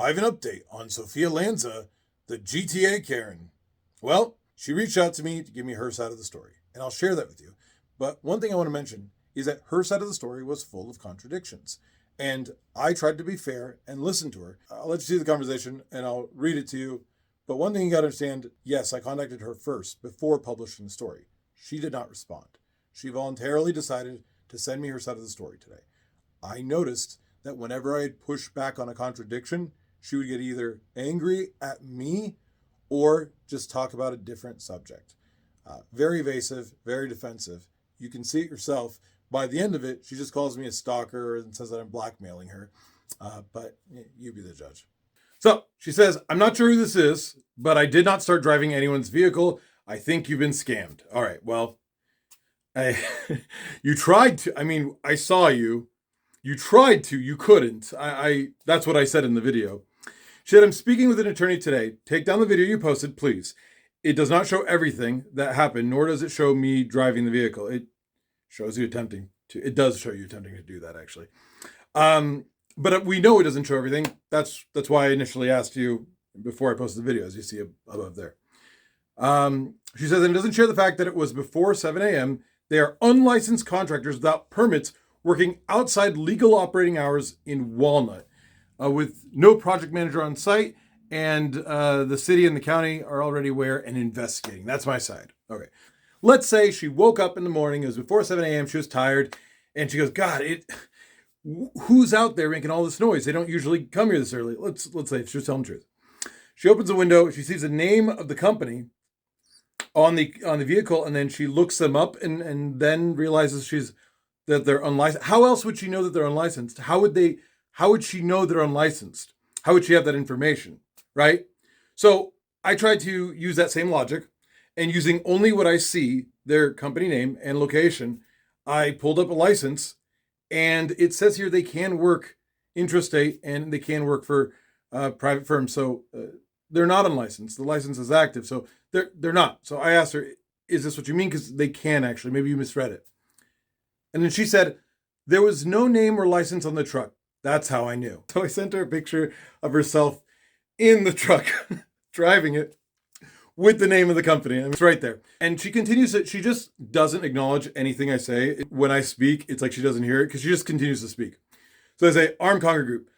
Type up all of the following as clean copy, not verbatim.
I have an update on Sophia Lanza, the GTA Karen. Well, she reached out to me to give me her side of the story, and I'll share that with you. But one thing I want to mention is that her side of the story was full of contradictions. And I tried to be fair and listen to her. I'll let you see the conversation and I'll read it to you. But one thing you got to understand, yes, I contacted her first before publishing the story. She did not respond. She voluntarily decided to send me her side of the story today. I noticed that whenever I pushed back on a contradiction, she would get either angry at me or just talk about a different subject. Very evasive, very defensive. You can see it yourself. By the end of it, she just calls me a stalker and says that I'm blackmailing her. But you be the judge. So she says, I'm not sure who this is, but I did not start driving anyone's vehicle. I think you've been scammed. All right, well, you tried to. I mean, I saw you. You tried to. You couldn't. That's what I said in the video. She said, I'm speaking with an attorney today. Take down the video you posted, please. It does not show everything that happened, nor does it show me driving the vehicle. It shows you attempting to. It does show you attempting to do that, actually. But we know it doesn't show everything. That's why I initially asked you before I posted the video, as you see above there. She says, and it doesn't share the fact that it was before 7 a.m. They are unlicensed contractors without permits working outside legal operating hours in Walnut, with no project manager on site, and the city and the county are already aware and investigating. That's my side. Okay. Let's say she woke up in the morning, it was before 7 a.m., she was tired, and she goes, God, who's out there making all this noise? They don't usually come here this early. Let's say she's telling the truth. She opens the window, she sees the name of the company on the vehicle, and then she looks them up and then realizes that they're unlicensed. How else would she know that they're unlicensed? How would she know they're unlicensed? How would she have that information, right? So I tried to use that same logic, and using only what I see, their company name and location, I pulled up a license, and it says here they can work intrastate and they can work for private firms. So they're not unlicensed. The license is active, so they're not. So I asked her, is this what you mean? Because they can actually. Maybe you misread it. And then she said, there was no name or license on the truck. That's how I knew. So I sent her a picture of herself in the truck, driving it with the name of the company. It's right there. And she continues it. She just doesn't acknowledge anything I say. When I speak, it's like she doesn't hear it because she just continues to speak. So I say, Armed Conquer Group.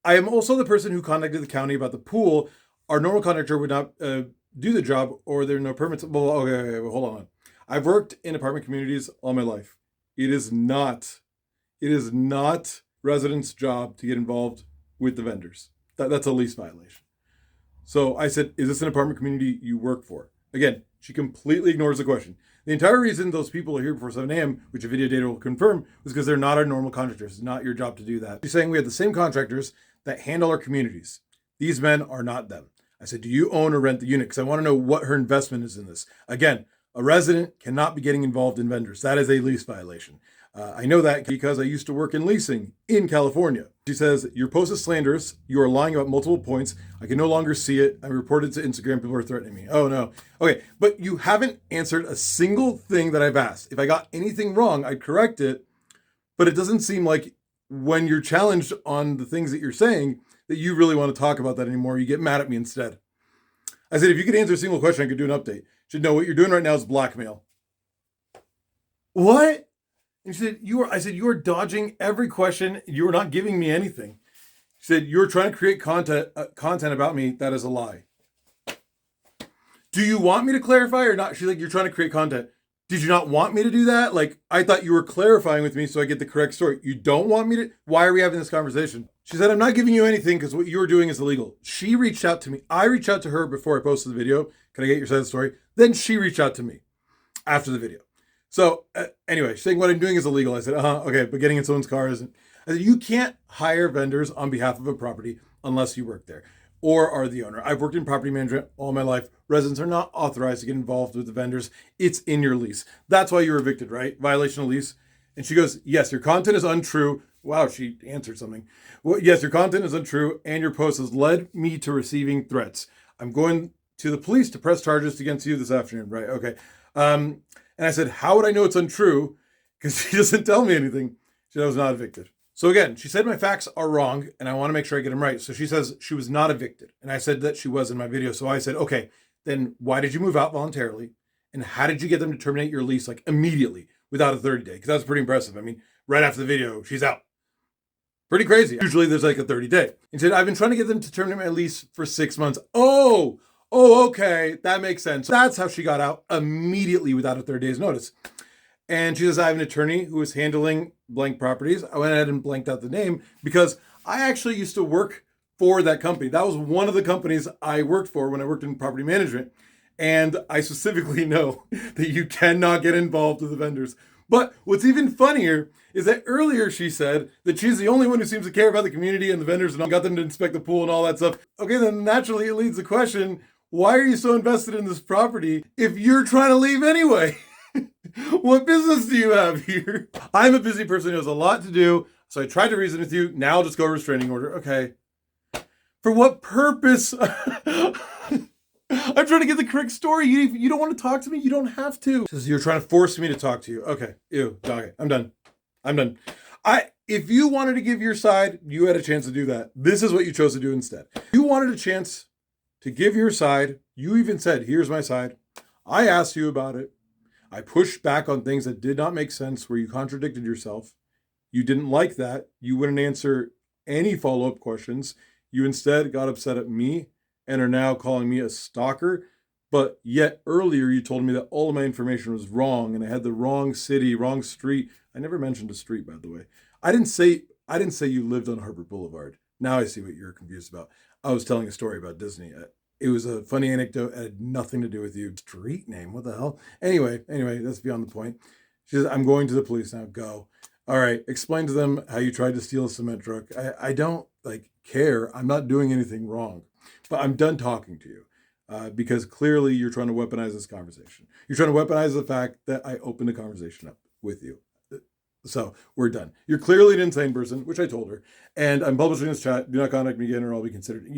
I am also the person who contacted the county about the pool. Our normal contractor would not do the job, or there are no permits. Well, okay, hold on. I've worked in apartment communities all my life. It is not residents' job to get involved with the vendors. That's a lease violation. So I said, is this an apartment community you work for? Again, she completely ignores the question. The entire reason those people are here before 7 a.m., which a video data will confirm, was because they're not our normal contractors. It's not your job to do that. She's saying we have the same contractors that handle our communities. These men are not them. I said, do you own or rent the unit? Because I want to know what her investment is in this. Again, a resident cannot be getting involved in vendors. That is a lease violation. I know that because I used to work in leasing in California. She says, your post is slanderous. You are lying about multiple points. I can no longer see it. I reported to Instagram. People are threatening me. Oh, no. Okay, but you haven't answered a single thing that I've asked. If I got anything wrong, I'd correct it. But it doesn't seem like when you're challenged on the things that you're saying that you really want to talk about that anymore. You get mad at me instead. I said, if you could answer a single question, I could do an update. She said, no, what you're doing right now is blackmail. What? And she said, I said, you are dodging every question. You are not giving me anything. She said, you're trying to create content about me. That is a lie. Do you want me to clarify or not? She's like, you're trying to create content. Did you not want me to do that? Like, I thought you were clarifying with me so I get the correct story. You don't want me to? Why are we having this conversation? She said, I'm not giving you anything because what you're doing is illegal. She reached out to me. I reached out to her before I posted the video. Can I get your side of the story? Then she reached out to me after the video. So anyway, she's saying what I'm doing is illegal. I said, okay, but getting in someone's car isn't. I said, you can't hire vendors on behalf of a property unless you work there or are the owner. I've worked in property management all my life. Residents are not authorized to get involved with the vendors. It's in your lease. That's why you were evicted, right? Violation of lease. And she goes, yes, your content is untrue. Wow, she answered something. Well, yes, your content is untrue and your post has led me to receiving threats. I'm going to the police to press charges against you this afternoon, right? Okay. And I said, how would I know it's untrue? Because she doesn't tell me anything. She said I was not evicted. So again, she said my facts are wrong and I want to make sure I get them right. So she says she was not evicted. And I said that she was in my video. So I said, okay, then why did you move out voluntarily? And how did you get them to terminate your lease like immediately without a 30-day? Because that's pretty impressive. I mean, right after the video, she's out. Pretty crazy. Usually there's like a 30-day. And said, I've been trying to get them to terminate my lease for 6 months. Oh, okay. That makes sense. That's how she got out immediately without a 30 days notice. And she says, I have an attorney who is handling blank properties. I went ahead and blanked out the name because I actually used to work for that company. That was one of the companies I worked for when I worked in property management. And I specifically know that you cannot get involved with the vendors. But what's even funnier is that earlier she said that she's the only one who seems to care about the community and the vendors and all, got them to inspect the pool and all that stuff. Okay, then naturally it leads the question, why are you so invested in this property if you're trying to leave anyway? What business do you have here? I'm a busy person who has a lot to do, so I tried to reason with you. Now I'll just go restraining order. Okay. For what purpose? I'm trying to get the correct story. You don't want to talk to me? You don't have to. Says you're trying to force me to talk to you. Okay. Ew. Okay. I'm done. If you wanted to give your side, you had a chance to do that. This is what you chose to do instead. You wanted a chance to give your side. You even said, here's my side. I asked you about it. I pushed back on things that did not make sense where you contradicted yourself. You didn't like that. You wouldn't answer any follow-up questions. You instead got upset at me and are now calling me a stalker. But yet earlier you told me that all of my information was wrong and I had the wrong city, wrong street. I never mentioned a street, by the way. I didn't say you lived on Harvard Boulevard. Now I see what you're confused about. I was telling a story about Disney. It was a funny anecdote. It had nothing to do with you. Street name, what the hell? Anyway, that's beyond the point. She says, I'm going to the police now. Go. All right, explain to them how you tried to steal a cement truck. I don't care. I'm not doing anything wrong. But I'm done talking to you because clearly you're trying to weaponize this conversation. You're trying to weaponize the fact that I opened a conversation up with you. So we're done. You're clearly an insane person, which I told her. And I'm publishing this chat. Do not contact me again or I'll be considered. If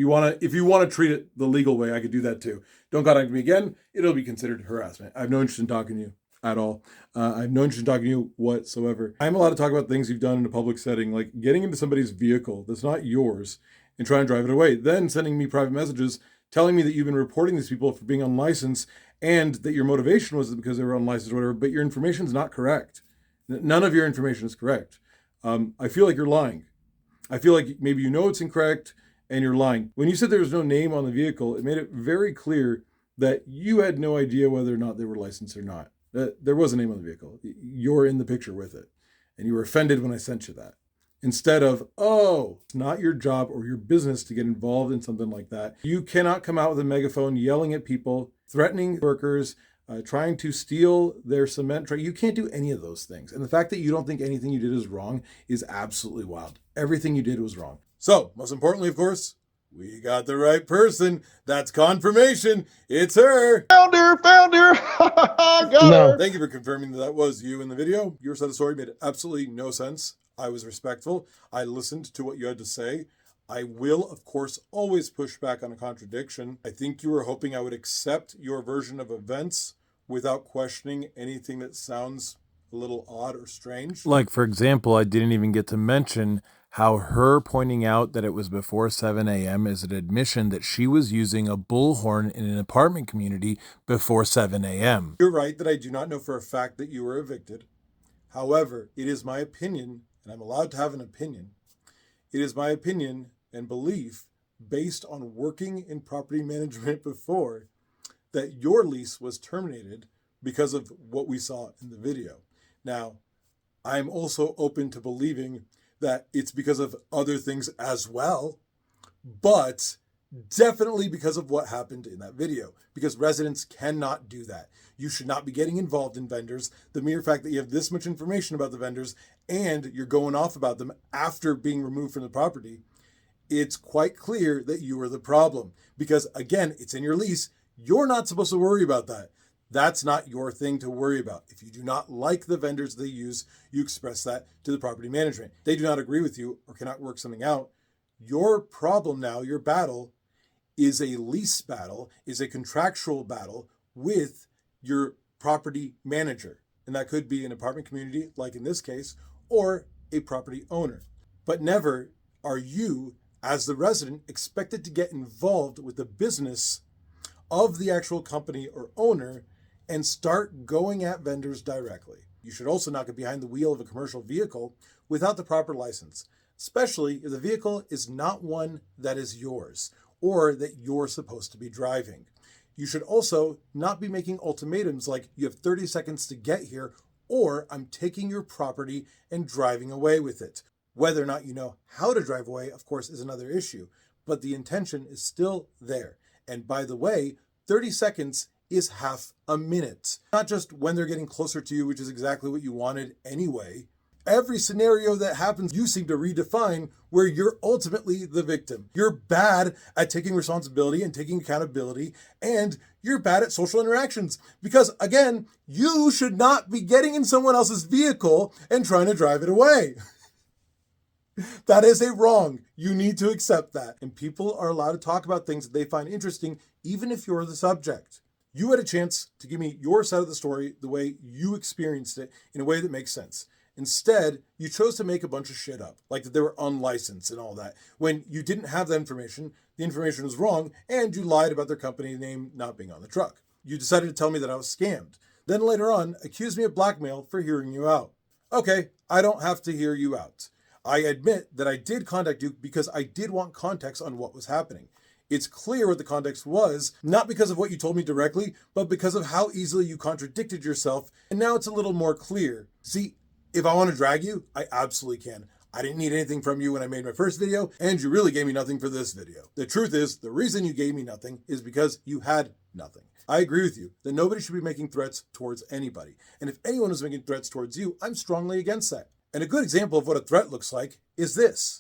you want to treat it the legal way, I could do that too. Don't contact me again. It'll be considered harassment. I have no interest in talking to you at all. I have no interest in talking to you whatsoever. I'm allowed to talk about things you've done in a public setting, like getting into somebody's vehicle that's not yours and trying to drive it away. Then sending me private messages telling me that you've been reporting these people for being unlicensed and that your motivation was because they were unlicensed or whatever, but your information is not correct. None of your information is correct. I feel like you're lying. I feel like maybe you know it's incorrect and you're lying. When you said there was no name on the vehicle, it made it very clear that you had no idea whether or not they were licensed or not. There was a name on the vehicle. You're in the picture with it. And you were offended when I sent you that. Instead of, it's not your job or your business to get involved in something like that. You cannot come out with a megaphone yelling at people, threatening workers, trying to steal their cement truck. You can't do any of those things. And the fact that you don't think anything you did is wrong is absolutely wild. Everything you did was wrong. So, most importantly, of course, we got the right person. That's confirmation. It's her. Found her. Got her. Thank you for confirming that was you in the video. Your side of the story made absolutely no sense. I was respectful. I listened to what you had to say. I will, of course, always push back on a contradiction. I think you were hoping I would accept your version of events without questioning anything that sounds a little odd or strange. Like, for example, I didn't even get to mention how her pointing out that it was before 7 a.m. is an admission that she was using a bullhorn in an apartment community before 7 a.m. You're right that I do not know for a fact that you were evicted. However, it is my opinion, and I'm allowed to have an opinion. It is my opinion and belief, based on working in property management before, that your lease was terminated because of what we saw in the video. Now, I'm also open to believing that it's because of other things as well, but definitely because of what happened in that video, because residents cannot do that. You should not be getting involved in vendors. The mere fact that you have this much information about the vendors and you're going off about them after being removed from the property, it's quite clear that you are the problem. Because again, it's in your lease. You're not supposed to worry about that. That's not your thing to worry about. If you do not like the vendors they use, you express that to the property management. They do not agree with you or cannot work something out. Your problem now, your battle, is a lease battle, is a contractual battle with your property manager. And that could be an apartment community, like in this case, or a property owner. But never are you, as the resident, expected to get involved with the business of the actual company or owner and start going at vendors directly. You should also not get behind the wheel of a commercial vehicle without the proper license, especially if the vehicle is not one that is yours or that you're supposed to be driving. You should also not be making ultimatums like you have 30 seconds to get here or I'm taking your property and driving away with it. Whether or not you know how to drive away, of course, is another issue, but the intention is still there. And by the way, 30 seconds is half a minute. Not just when they're getting closer to you, which is exactly what you wanted anyway. Every scenario that happens, you seem to redefine where you're ultimately the victim. You're bad at taking responsibility and taking accountability, and you're bad at social interactions. Because again, you should not be getting in someone else's vehicle and trying to drive it away. That is a wrong. You need to accept that. And people are allowed to talk about things that they find interesting, even if you're the subject. You had a chance to give me your side of the story the way you experienced it in a way that makes sense. Instead, you chose to make a bunch of shit up, like that they were unlicensed and all that, when you didn't have that information, the information was wrong, and you lied about their company name not being on the truck. You decided to tell me that I was scammed. Then later on, accused me of blackmail for hearing you out. Okay, I don't have to hear you out. I admit that I did contact you because I did want context on what was happening. It's clear what the context was, not because of what you told me directly, but because of how easily you contradicted yourself, and now it's a little more clear. See, if I want to drag you, I absolutely can. I didn't need anything from you when I made my first video, and you really gave me nothing for this video. The truth is, the reason you gave me nothing is because you had nothing. I agree with you that nobody should be making threats towards anybody. And if anyone is making threats towards you, I'm strongly against that. And a good example of what a threat looks like is this.